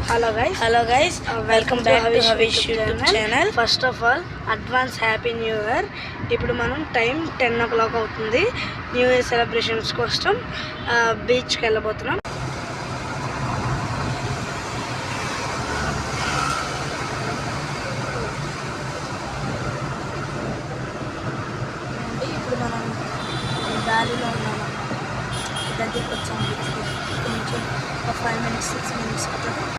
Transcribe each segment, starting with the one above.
Hello guys, welcome back to Havish YouTube channel. First of all, advance happy new year. ఇప్పుడు మనం time 10 o'clock అవుతుంది. New year celebrations కోసం బీచ్కి వెళ్ళబోతున్నాం. ఇప్పుడు మనం వ్యాలీలో ఉన్నాం, దగ్గరికి వచ్చాం. కొంచెం 5 minutes 6 minutes అవుతుంది.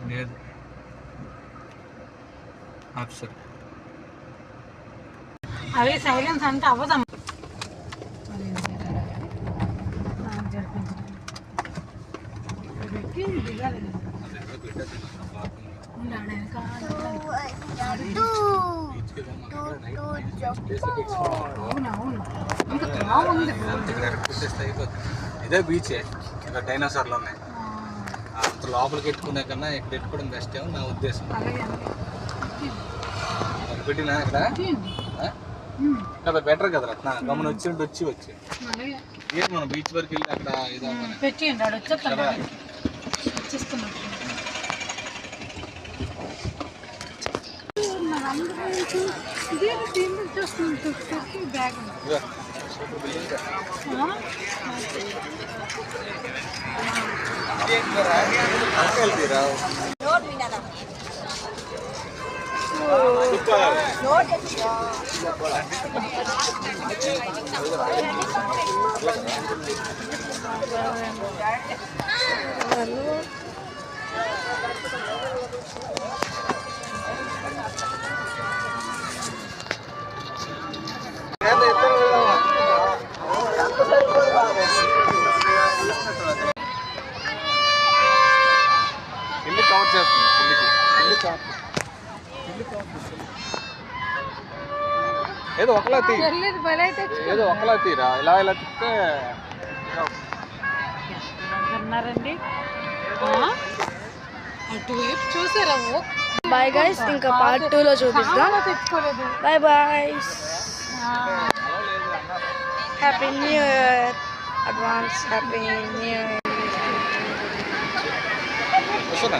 లేదు ఆఫీసర్ అవి సైలెన్స్ అంటే అవ్వదమ్మ. ఇదే బీచే, ఇక్కడ డైనోసార్లు ఉన్నాయి. అంత లోపలికి ఎట్టుకునే కన్నా ఇక్కడ ఎట్టుకోవడం బెస్ట్ ఏమో నా ఉద్దేశం. పెట్టినా ఇక్కడ కదా బెటర్ కదా రత్న, గమని వచ్చి ఏం మనం బీచ్ వరకు వెళ్ళి అక్కడ పెట్టిండు బ్యాగ్ ఇల్లు కవర్ చేస్తుంది. ఏదో ఒకలా తీరా ఇలా తిప్పితే అన్నారండి. అటువైపు చూసారా? బాయ్ గైస్, ఇంకా పార్ట్ 2 లో చూపిస్తాం. తెచ్చుకోలేదు. Bye bye, happy new year, advance happy new year. వస్తున్నా